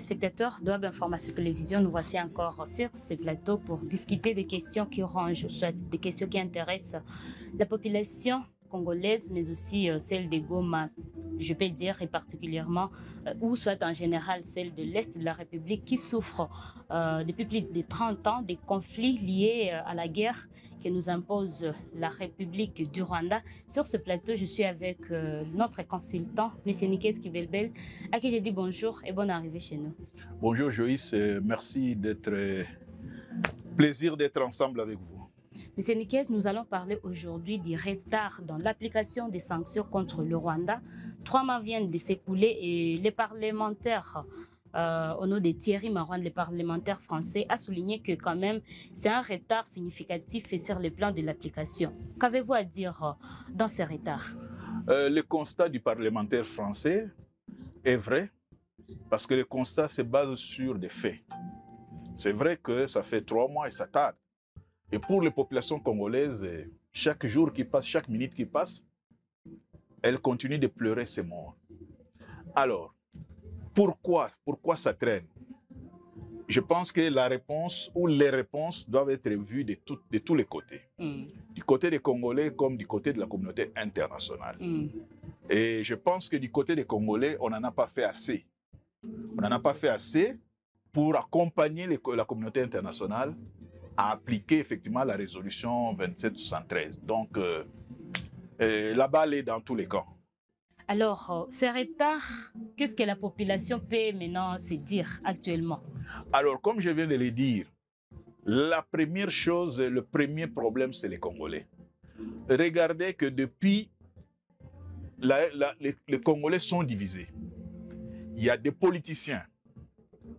téléspectateurs de Web Information Télévision, nous voici encore sur ce plateau pour discuter des questions qui rangent, soit des questions qui intéressent la population congolaise, mais aussi celle des Goma, je peux dire, et particulièrement, ou soit en général celle de l'Est de la République qui souffre depuis plus de 30 ans des conflits liés à la guerre que nous impose la République du Rwanda. Sur ce plateau, je suis avec notre consultant, M. Nikes Kibelbel, à qui je dis bonjour et bonne arrivée chez nous. Bonjour Joïs, merci plaisir d'être ensemble avec vous. Monsieur Nikes, nous allons parler aujourd'hui du retard dans l'application des sanctions contre le Rwanda. 3 mois viennent de s'écouler et les parlementaires, au nom de Thierry Marouane, les parlementaires français, a souligné que quand même c'est un retard significatif sur le plan de l'application. Qu'avez-vous à dire dans ce retard? Le constat du parlementaire français est vrai parce que le constat se base sur des faits. C'est vrai que ça fait 3 mois et ça tarde. Et pour les populations congolaises, chaque jour qui passe, chaque minute qui passe, elles continuent de pleurer ces morts. Alors, pourquoi ça traîne? Je pense que la réponse ou les réponses doivent être vues de tous les côtés. Du côté des Congolais comme du côté de la communauté internationale. Et je pense que du côté des Congolais, on n'en a pas fait assez. On n'en a pas fait assez pour accompagner la communauté internationale à appliquer effectivement la résolution 2773. Donc, la balle est dans tous les camps. Alors, ce retard, qu'est-ce que la population peut maintenant se dire actuellement? Alors, comme je viens de le dire, la première chose, le premier problème, c'est les Congolais. Regardez que depuis, les Congolais sont divisés. Il y a des politiciens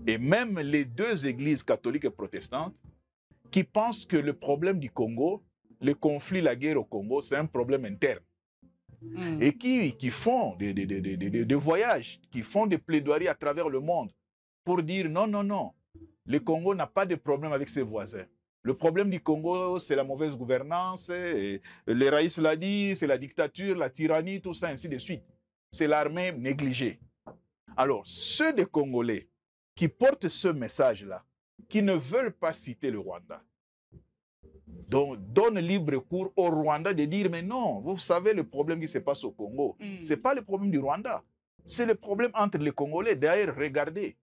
et même les deux églises catholiques et protestantes qui pensent que le problème du Congo, le conflit, la guerre au Congo, c'est un problème interne. Et qui font des voyages, qui font des plaidoiries à travers le monde pour dire non, non, non, le Congo n'a pas de problème avec ses voisins. Le problème du Congo, c'est la mauvaise gouvernance, le Raïs l'a dit, c'est la dictature, la tyrannie, tout ça, ainsi de suite. C'est l'armée négligée. Alors, ceux des Congolais qui portent ce message-là, qui ne veulent pas citer le Rwanda, donc donnent libre cours au Rwanda de dire mais non, vous savez le problème qui se passe au Congo, ce n'est pas le problème du Rwanda, c'est le problème entre les Congolais. D'ailleurs, regardez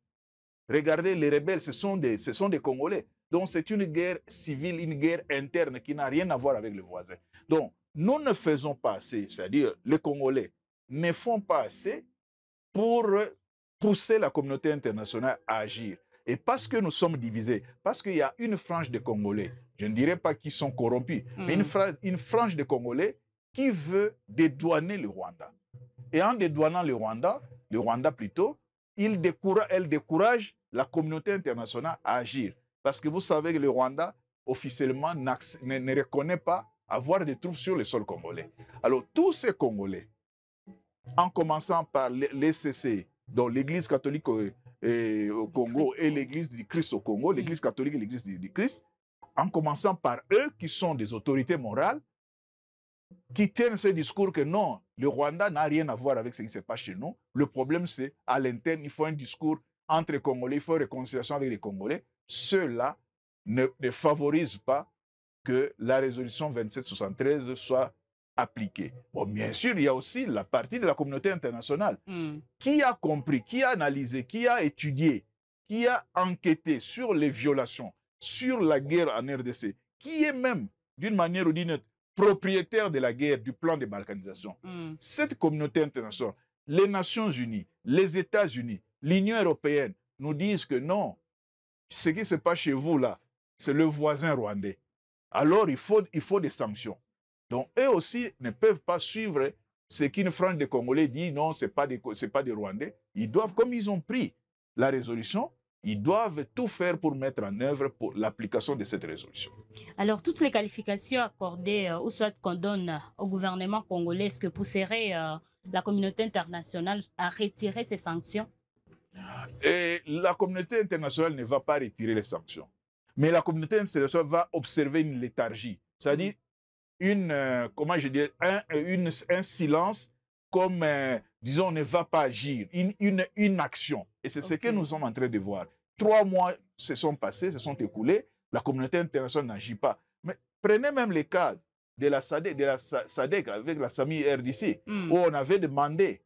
les rebelles, ce sont des Congolais. Donc c'est une guerre civile, une guerre interne qui n'a rien à voir avec les voisins. Donc nous ne faisons pas assez, c'est-à-dire les Congolais ne font pas assez pour pousser la communauté internationale à agir. Et parce que nous sommes divisés, parce qu'il y a une frange de Congolais, je ne dirais pas qu'ils sont corrompus, mais une frange de Congolais qui veut dédouaner le Rwanda. Et en dédouanant le Rwanda plutôt, elle décourage la communauté internationale à agir. Parce que vous savez que le Rwanda, officiellement, ne reconnaît pas avoir des troupes sur le sol congolais. Alors, tous ces Congolais, en commençant par l'ECC, donc l'Église catholique au Congo et l'Église du Christ au Congo, l'Église catholique et l'Église du Christ, en commençant par eux qui sont des autorités morales, qui tiennent ce discours que non, le Rwanda n'a rien à voir avec ce qui se passe chez nous. Le problème, c'est à l'interne, il faut un discours entre les Congolais, il faut une réconciliation avec les Congolais. Ceux-là ne favorisent pas que la résolution 2773 soit appliquée. Bon, bien sûr, il y a aussi la partie de la communauté internationale qui a compris, qui a analysé, qui a étudié, qui a enquêté sur les violations, sur la guerre en RDC, qui est même, d'une manière ou d'une autre, propriétaire de la guerre, du plan de balkanisation. Cette communauté internationale, les Nations Unies, les États-Unis, l'Union européenne nous disent que non, ce qui se passe chez vous là, c'est le voisin rwandais. Alors il faut des sanctions. Donc eux aussi ne peuvent pas suivre ce qu'une frange des Congolais dit, non, ce n'est pas des Rwandais. Ils doivent, comme ils ont pris la résolution, ils doivent tout faire pour mettre en œuvre pour l'application de cette résolution. Alors, toutes les qualifications accordées ou soit qu'on donne au gouvernement congolais, est-ce que pousserait la communauté internationale à retirer ces sanctions? Et la communauté internationale ne va pas retirer les sanctions. Mais la communauté internationale va observer une léthargie, c'est-à-dire comment je dis, un silence comme disons, ne va pas agir, une action. Et c'est ce que nous sommes en train de voir. 3 mois se sont passés, se sont écoulés, la communauté internationale n'agit pas. Mais prenez même les cas de la SADC avec la SAMI RDC, où on avait demandé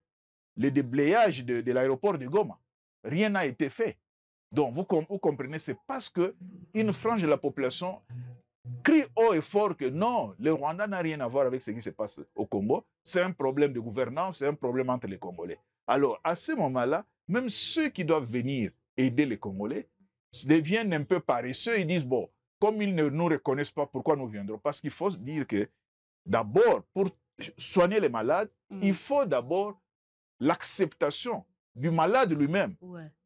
le déblayage de l'aéroport de Goma. Rien n'a été fait. Donc, vous comprenez, c'est parce qu'une frange de la population crie haut et fort que non, le Rwanda n'a rien à voir avec ce qui se passe au Congo. C'est un problème de gouvernance, c'est un problème entre les Congolais. Alors, à ce moment-là, même ceux qui doivent venir aider les Congolais deviennent un peu paresseux. Ils disent, bon, comme ils ne nous reconnaissent pas, pourquoi nous viendrons? Parce qu'il faut se dire que, d'abord, pour soigner les malades, il faut d'abord l'acceptation du malade lui-même,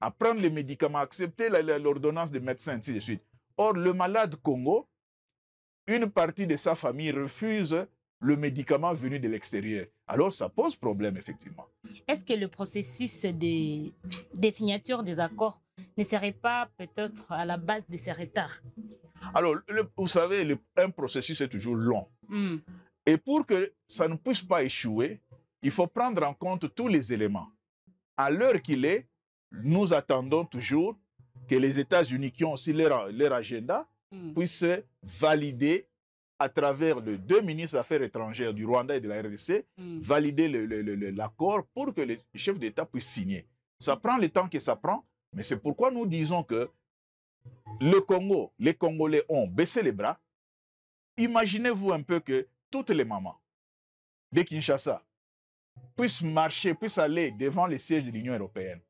à prendre les médicaments, accepter l'ordonnance des médecins, ainsi de suite. Or, le malade Congo, une partie de sa famille refuse le médicament venu de l'extérieur. Alors, ça pose problème, effectivement. Est-ce que le processus des signatures des accords ne serait pas peut-être à la base de ces retards? Alors, vous savez, un processus est toujours long. Et pour que ça ne puisse pas échouer, il faut prendre en compte tous les éléments. À l'heure qu'il est, nous attendons toujours que les États-Unis, qui ont aussi leur agenda, puissent valider à travers les 2 ministres des Affaires étrangères du Rwanda et de la RDC, valider l'accord pour que les chefs d'État puissent signer. Ça prend le temps que ça prend, mais c'est pourquoi nous disons que le Congo, les Congolais ont baissé les bras. Imaginez-vous un peu que toutes les mamans de Kinshasa puissent marcher, puissent aller devant les sièges de l'Union européenne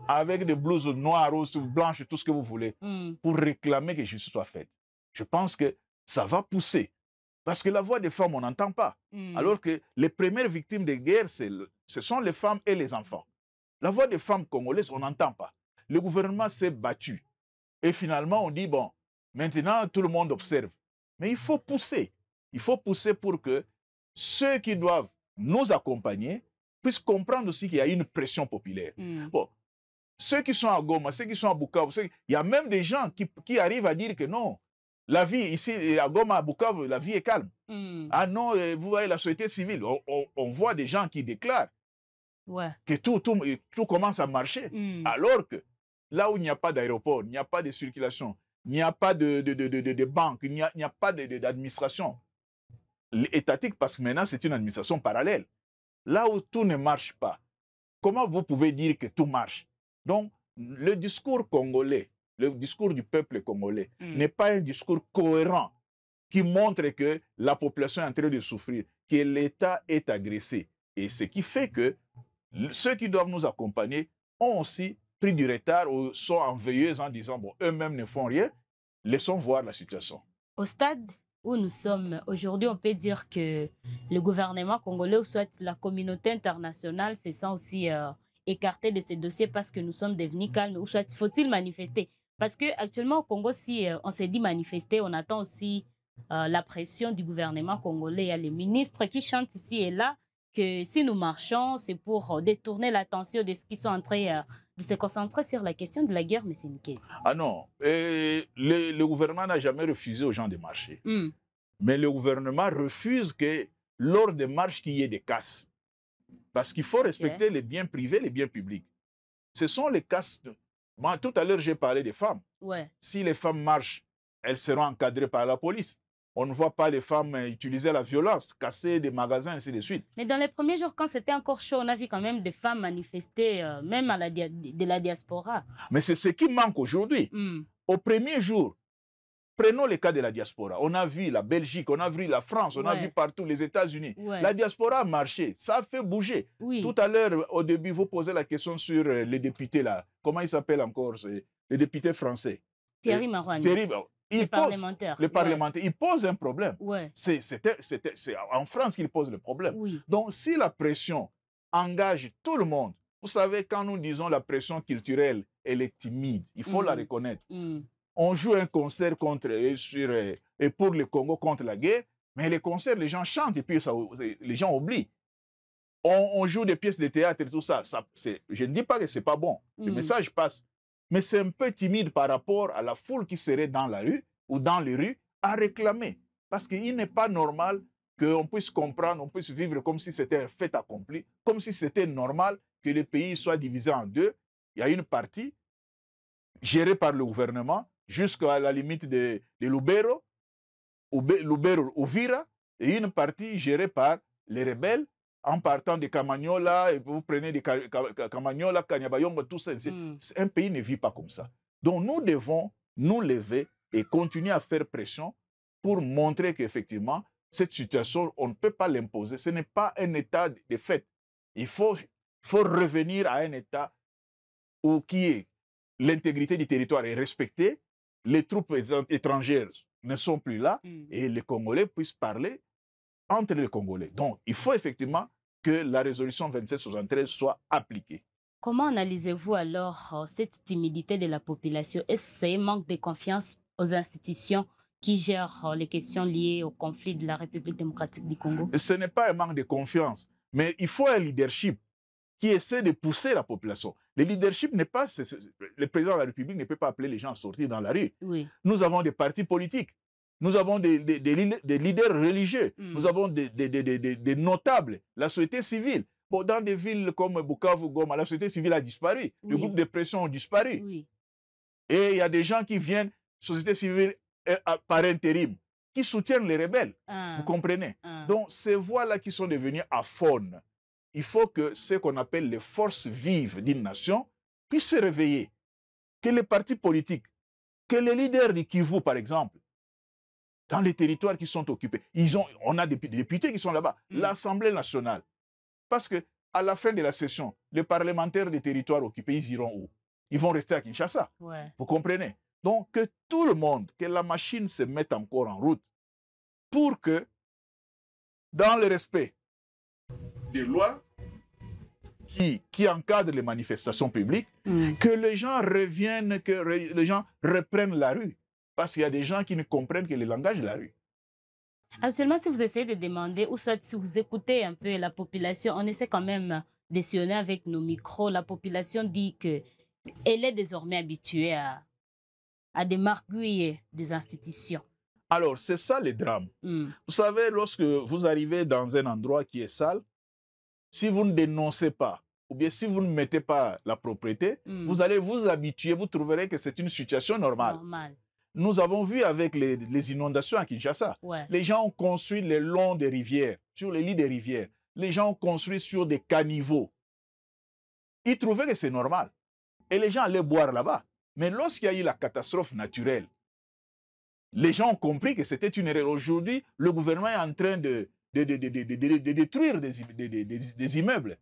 avec des blouses noires, roses, blanches, tout ce que vous voulez, pour réclamer que justice soit faite. Je pense que ça va pousser. Parce que la voix des femmes, on n'entend pas. Alors que les premières victimes de guerre, ce sont les femmes et les enfants. La voix des femmes congolaises, on n'entend pas. Le gouvernement s'est battu. Et finalement, on dit, bon, maintenant, tout le monde observe. Mais il faut pousser. Il faut pousser pour que ceux qui doivent nous accompagner puissent comprendre aussi qu'il y a une pression populaire. Bon, ceux qui sont à Goma, ceux qui sont à Bukavu, il y a même des gens qui arrivent à dire que non, la vie ici, à Goma, à Bukavu, la vie est calme. Ah non, vous voyez la société civile. On voit des gens qui déclarent que tout commence à marcher. Alors que là où il n'y a pas d'aéroport, il n'y a pas de circulation, il n'y a pas de banque, il n'y a pas d'administration étatique, parce que maintenant c'est une administration parallèle. Là où tout ne marche pas, comment vous pouvez dire que tout marche? Donc, le discours congolais, le discours du peuple congolais n'est pas un discours cohérent qui montre que la population est en train de souffrir, que l'État est agressé. Et ce qui fait que ceux qui doivent nous accompagner ont aussi pris du retard ou sont en veilleuse en disant, bon, eux-mêmes ne font rien, laissons voir la situation. Au stade où nous sommes aujourd'hui, on peut dire que le gouvernement congolais ou soit la communauté internationale se sent aussi écarté de ces dossiers parce que nous sommes devenus calmes, ou soit faut-il manifester? Parce qu'actuellement au Congo, si on s'est dit manifester, on attend aussi la pression du gouvernement congolais. Il y a les ministres qui chantent ici et là que si nous marchons, c'est pour détourner l'attention de ce qui sont en train de se concentrer sur la question de la guerre, mais c'est une caisse. Ah non, le gouvernement n'a jamais refusé aux gens de marcher. Mais le gouvernement refuse que lors des marches, qu'il y ait des casses. Parce qu'il faut respecter les biens privés, les biens publics. Ce sont les casses. Moi, tout à l'heure, j'ai parlé des femmes. Si les femmes marchent, elles seront encadrées par la police. On ne voit pas les femmes utiliser la violence, casser des magasins, ainsi de suite. Mais dans les premiers jours, quand c'était encore chaud, on a vu quand même des femmes manifester, même de la diaspora. Mais c'est ce qui manque aujourd'hui. Au premier jour, prenons le cas de la diaspora. On a vu la Belgique, on a vu la France, on a vu partout les États-Unis. La diaspora a marché, ça a fait bouger. Tout à l'heure, au début, vous posez la question sur les députés là. Comment ils s'appellent encore, les députés français? Thierry Marouane. Les parlementaires, ils posent un problème. C'est en France qu'ils posent le problème. Donc, si la pression engage tout le monde, vous savez, quand nous disons la pression culturelle, elle est timide, il faut la reconnaître. On joue un concert et pour le Congo contre la guerre, mais les concerts, les gens chantent et puis les gens oublient. On joue des pièces de théâtre et tout ça. Je ne dis pas que ce n'est pas bon. Le message passe. Mais c'est un peu timide par rapport à la foule qui serait dans la rue ou dans les rues à réclamer. Parce qu'il n'est pas normal qu'on puisse comprendre, on puisse vivre comme si c'était un fait accompli, comme si c'était normal que le pays soit divisé en deux. Il y a une partie gérée par le gouvernement jusqu'à la limite de Lubero, Lubero, Uvira, et une partie gérée par les rebelles en partant de Kamanyola, et vous prenez de Kamanyola, Kanyabayongo, tout ça. Un pays ne vit pas comme ça. Donc nous devons nous lever et continuer à faire pression pour montrer qu'effectivement, cette situation, on ne peut pas l'imposer. Ce n'est pas un état de fait. Il faut revenir à un état où l'intégrité du territoire est respectée, les troupes étrangères ne sont plus là, et les Congolais puissent parler entre les Congolais. Donc, il faut effectivement que la résolution 2773 soit appliquée. Comment analysez-vous alors cette timidité de la population? Est-ce que c'est un manque de confiance aux institutions qui gèrent les questions liées au conflit de la République démocratique du Congo? Ce n'est pas un manque de confiance, mais il faut un leadership qui essaie de pousser la population. Le leadership n'est pas... Le président de la République ne peut pas appeler les gens à sortir dans la rue. Oui. Nous avons des partis politiques, nous avons des leaders religieux, nous avons des notables, la société civile. Bon, dans des villes comme Bukavu, Goma, la société civile a disparu, les groupes de pression ont disparu. Oui. Et il y a des gens qui viennent, société civile par intérim, qui soutiennent les rebelles. Vous comprenez? Donc, ces voix-là qui sont devenues aphones, il faut que ce qu'on appelle les forces vives d'une nation puissent se réveiller. Que les partis politiques, que les leaders du Kivu, par exemple, dans les territoires qui sont occupés, on a des députés qui sont là-bas, l'Assemblée nationale. Parce qu'à la fin de la session, les parlementaires des territoires occupés, ils iront où? Ils vont rester à Kinshasa. Ouais. Vous comprenez? Donc, que tout le monde, que la machine se mette encore en route pour que, dans le respect des lois qui encadrent les manifestations publiques, que les gens reviennent, que les gens reprennent la rue. Parce qu'il y a des gens qui ne comprennent que le langage de la rue. Actuellement, si vous essayez de demander, ou soit si vous écoutez un peu la population, on essaie quand même de sillonner avec nos micros. La population dit qu'elle est désormais habituée à des marguilles des institutions. Alors, c'est ça le drame. Vous savez, lorsque vous arrivez dans un endroit qui est sale, si vous ne dénoncez pas, ou bien si vous ne mettez pas la propriété, vous allez vous habituer, vous trouverez que c'est une situation normale. Nous avons vu avec les inondations à Kinshasa. Ouais. Les gens ont construit le long des rivières, sur les lits des rivières. Les gens ont construit sur des caniveaux. Ils trouvaient que c'est normal. Et les gens allaient boire là-bas. Mais lorsqu'il y a eu la catastrophe naturelle, les gens ont compris que c'était une erreur. Aujourd'hui, le gouvernement est en train de détruire des immeubles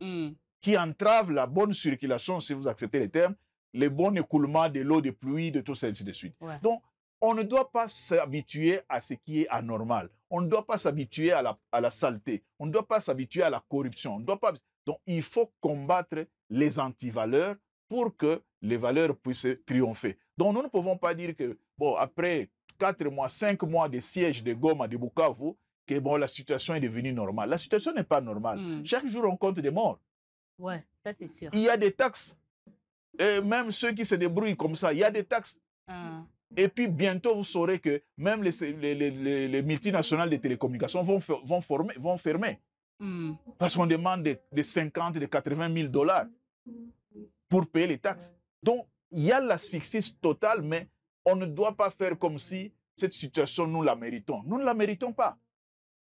qui entravent la bonne circulation, si vous acceptez les termes, le bon écoulement de l'eau de pluie, de tout ça, ainsi de suite. Ouais. Donc, on ne doit pas s'habituer à ce qui est anormal. On ne doit pas s'habituer à la saleté. On ne doit pas s'habituer à la corruption. On ne doit pas... Donc, il faut combattre les antivaleurs pour que les valeurs puissent triompher. Donc, nous ne pouvons pas dire que, bon, après 4 mois, 5 mois de siège de Goma, de Bukavu, que bon, la situation est devenue normale. La situation n'est pas normale. Chaque jour, on compte des morts. Ouais, ça c'est sûr. Il y a des taxes. Et même ceux qui se débrouillent comme ça, il y a des taxes. Et puis bientôt, vous saurez que même les multinationales de télécommunications vont fermer. Parce qu'on demande de 50, de 80 000 $ pour payer les taxes. Donc, il y a l'asphyxie totale, mais on ne doit pas faire comme si cette situation, nous la méritons. Nous ne la méritons pas.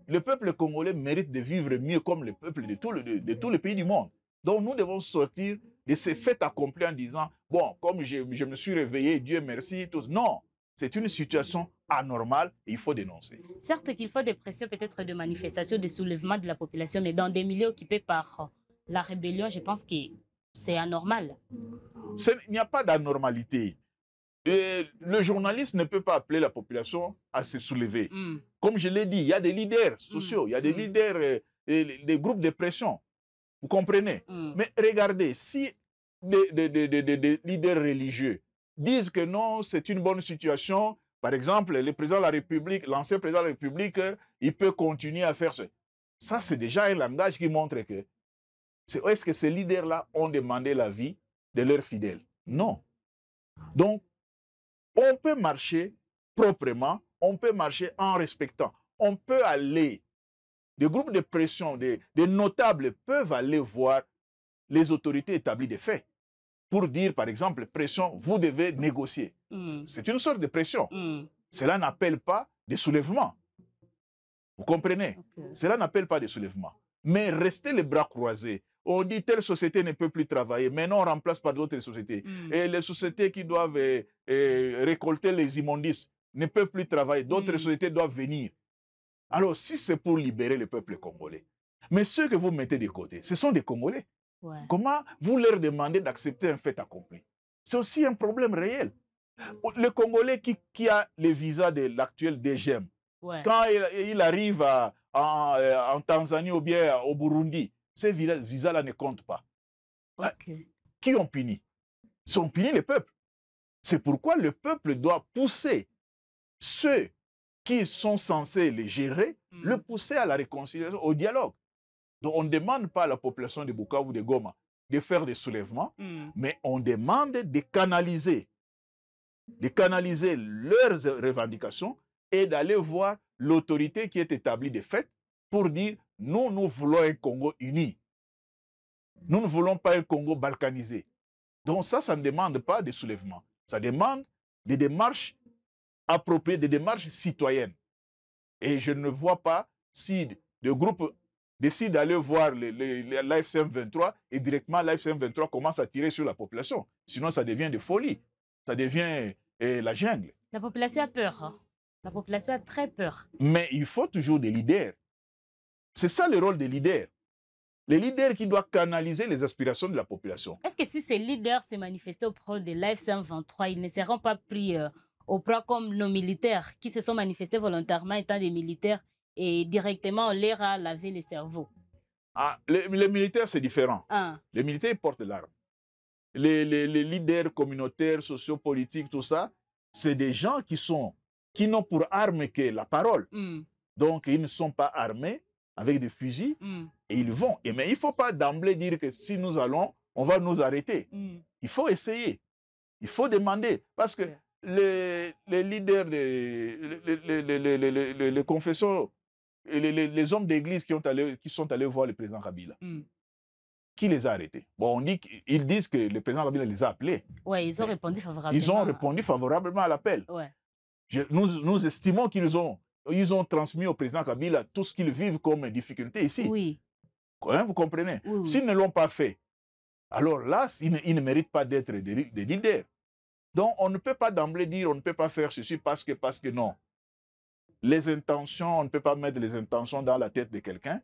Le peuple congolais mérite de vivre mieux comme le peuple de tous les pays du monde. Donc, nous devons sortir de ces faits accomplis en disant, bon, comme je me suis réveillé, Dieu merci, tout. Non, c'est une situation anormale et il faut dénoncer. Certes qu'il faut des pressions, peut-être de manifestations, de soulèvements de la population, mais dans des milieux occupés par la rébellion, je pense que c'est anormal. Il n'y a pas d'anormalité. Le journaliste ne peut pas appeler la population à se soulever. Comme je l'ai dit, il y a des leaders sociaux, il y a des leaders, des groupes de pression. Vous comprenez? Mais regardez, si des leaders religieux disent que non, c'est une bonne situation, par exemple, le président de la République, l'ancien président de la République, il peut continuer à faire ça. Ça, c'est déjà un langage qui montre que est-ce que ces leaders-là ont demandé la vie de leurs fidèles? Non. Donc, on peut marcher proprement, on peut marcher en respectant. On peut aller des groupes de pression, des notables peuvent aller voir les autorités établies des faits pour dire, par exemple, pression, vous devez négocier. C'est une sorte de pression. Cela n'appelle pas des soulèvements. Vous comprenez? Cela n'appelle pas des soulèvements. Mais rester les bras croisés, on dit telle société ne peut plus travailler, maintenant on remplace par d'autres sociétés. Et les sociétés qui doivent récolter les immondices ne peuvent plus travailler, d'autres sociétés doivent venir. Alors, si c'est pour libérer le peuple congolais, mais ceux que vous mettez de côté, ce sont des Congolais. Ouais. Comment vous leur demandez d'accepter un fait accompli? C'est aussi un problème réel. Le Congolais qui a le visa de l'actuel DGM, quand il arrive en Tanzanie ou bien au Burundi, ces visas-là ne comptent pas. Qui ont puni? Ils ont puni le peuple. C'est pourquoi le peuple doit pousser ceux qui sont censés les gérer, le pousser à la réconciliation, au dialogue. Donc on ne demande pas à la population de Bukavu ou de Goma de faire des soulèvements, mais on demande de canaliser leurs revendications et d'aller voir l'autorité qui est établie de fait pour dire nous voulons un Congo uni. Nous ne voulons pas un Congo balkanisé. Donc ça ne demande pas de soulèvements. Ça demande des démarches appropriées, des démarches citoyennes. Et je ne vois pas si le groupe décide d'aller voir l'AFCM 23 et directement l'AFCM 23 commence à tirer sur la population. Sinon, ça devient de folie. Ça devient la jungle. La population a peur. Hein? La population a très peur. Mais il faut toujours des leaders. C'est ça le rôle des leaders. Les leaders qui doivent canaliser les aspirations de la population. Est-ce que si ces leaders se manifestaient auprès de l'AFCM 23, ils ne seront pas pris au point comme nos militaires qui se sont manifestés volontairement étant des militaires et directement on leur a lavé les cerveaux? Les militaires, c'est différent. Les militaires portent l'arme. Les leaders communautaires, sociopolitiques, tout ça, c'est des gens qui n'ont pour arme que la parole. Donc, ils ne sont pas armés avec des fusils et ils vont. Mais il ne faut pas d'emblée dire que si nous allons, on va nous arrêter. Il faut essayer. Il faut demander. Parce que les leaders, les confessions, les hommes d'église qui sont allés voir le président Kabila, qui les a arrêtés? Bon, ils disent que le président Kabila les a appelés. Oui, ils ont répondu favorablement. Ils ont répondu favorablement à l'appel. Ouais. Nous estimons qu'ils ont transmis au président Kabila tout ce qu'ils vivent comme difficulté ici. Oui. Vous comprenez? Oui. S'ils ne l'ont pas fait, alors là, ils ne méritent pas d'être des leaders. Donc, on ne peut pas d'emblée dire on ne peut pas faire ceci parce que non. Les intentions, on ne peut pas mettre les intentions dans la tête de quelqu'un.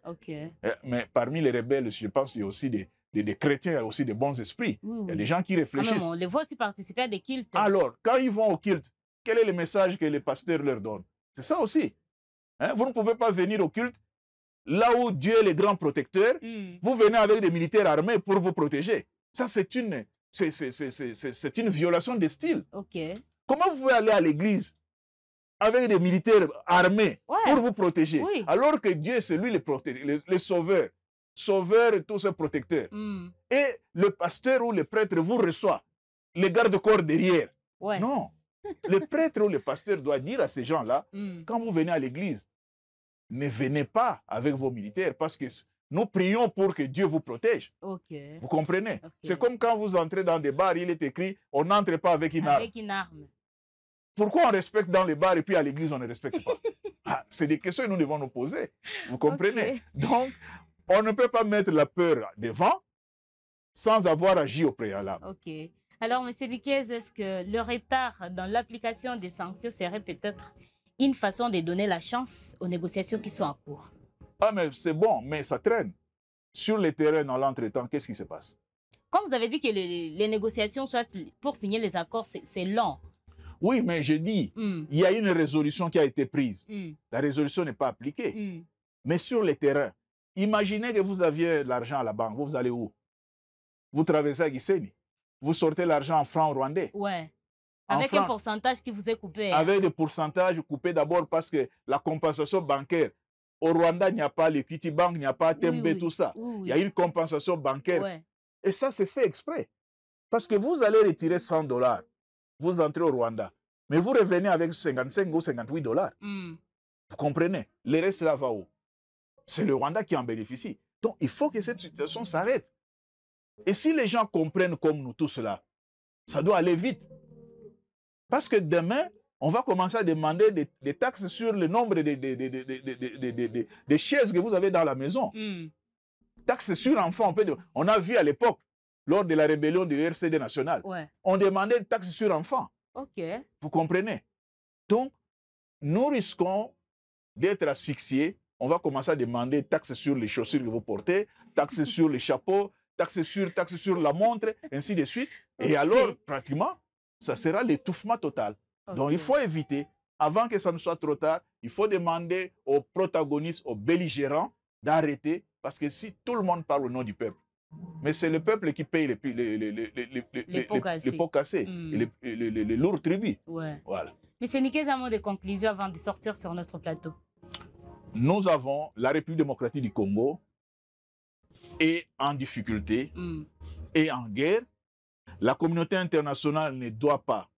Mais parmi les rebelles, je pense qu'il y a aussi des chrétiens, il y a aussi des bons esprits. Il y a des gens qui réfléchissent. On les voit aussi participer à des cultes. Alors, quand ils vont au culte, quel est le message que les pasteurs leur donnent? C'est ça aussi. Vous ne pouvez pas venir au culte là où Dieu est le grand protecteur. Vous venez avec des militaires armés pour vous protéger. Ça, c'est une violation de style. Comment vous pouvez aller à l'église avec des militaires armés pour vous protéger, alors que Dieu, c'est lui le sauveur, et tous ses protecteurs. Et le pasteur ou le prêtre vous reçoit, les gardes-corps derrière. Non, le prêtre ou le pasteur doit dire à ces gens-là, quand vous venez à l'église, ne venez pas avec vos militaires, parce que nous prions pour que Dieu vous protège. Vous comprenez? C'est comme quand vous entrez dans des bars, il est écrit, on n'entre pas avec une arme. Pourquoi on respecte dans les bars et puis à l'église, on ne respecte pas? C'est des questions que nous devons nous poser. Vous comprenez? Donc, on ne peut pas mettre la peur devant sans avoir agi au préalable. Alors, M. Likez, est-ce que le retard dans l'application des sanctions serait peut-être une façon de donner la chance aux négociations qui sont en cours? Mais c'est bon, mais ça traîne. Sur le terrain, dans l'entretemps, qu'est-ce qui se passe? Comme vous avez dit que les négociations, soit pour signer les accords, c'est long. Oui, mais je dis, il y a une résolution qui a été prise. La résolution n'est pas appliquée. Mais sur le terrain, imaginez que vous aviez l'argent à la banque. Vous allez où? Vous traversez à Gisenyi. Vous sortez l'argent en francs rwandais. Avec un pourcentage qui vous est coupé. Avec des pourcentages coupés d'abord parce que la compensation bancaire, au Rwanda, il n'y a pas l'Equity Bank, il n'y a pas Tembe, tout ça. Il y a une compensation bancaire. Et ça, c'est fait exprès. Parce que vous allez retirer $100. Vous entrez au Rwanda, mais vous revenez avec 55 ou $58. Vous comprenez? Le reste là va où? c'est le Rwanda qui en bénéficie. Donc, il faut que cette situation s'arrête. Et si les gens comprennent comme nous tous là, ça doit aller vite. Parce que demain, on va commencer à demander des taxes sur le nombre de chaises que vous avez dans la maison. Taxes sur enfants. On a vu à l'époque, lors de la rébellion du RCD national, on demandait des taxes sur enfants. Vous comprenez? Donc, nous risquons d'être asphyxiés. On va commencer à demander taxes sur les chaussures que vous portez, taxes sur les chapeaux, taxes sur la montre, ainsi de suite. Et alors, pratiquement, ça sera l'étouffement total. Donc, il faut éviter, avant que ça ne soit trop tard, il faut demander aux protagonistes, aux belligérants, d'arrêter, parce que si tout le monde parle au nom du peuple, mais c'est le peuple qui paye les pots cassés, les lourds tributs. Voilà. Mais c'est quels mots de conclusion avant de sortir sur notre plateau? Nous avons la République démocratique du Congo est en difficulté et en guerre. La communauté internationale ne doit pas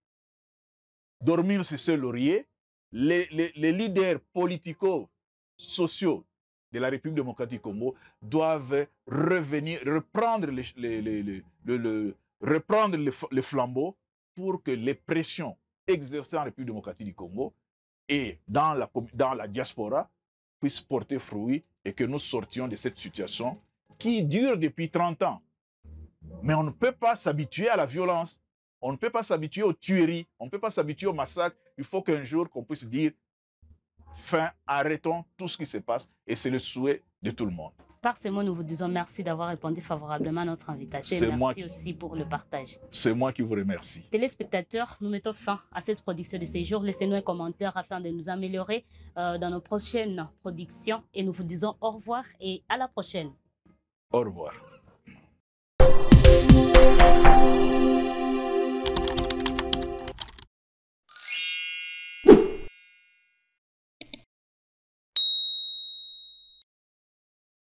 dormir sur ce laurier. Les leaders politico-sociaux de la République démocratique du Congo doivent reprendre les flambeaux pour que les pressions exercées en République démocratique du Congo et dans la diaspora puissent porter fruit et que nous sortions de cette situation qui dure depuis 30 ans. Mais on ne peut pas s'habituer à la violence, on ne peut pas s'habituer aux tueries, on ne peut pas s'habituer au massacre. Il faut qu'un jour qu'on puisse dire fin, arrêtons tout ce qui se passe et c'est le souhait de tout le monde. Par ces mots, nous vous disons merci d'avoir répondu favorablement à notre invitation et merci aussi pour le partage. C'est moi qui vous remercie. Téléspectateurs, nous mettons fin à cette production de ces jours. Laissez-nous un commentaire afin de nous améliorer dans nos prochaines productions et nous vous disons au revoir et à la prochaine. Au revoir.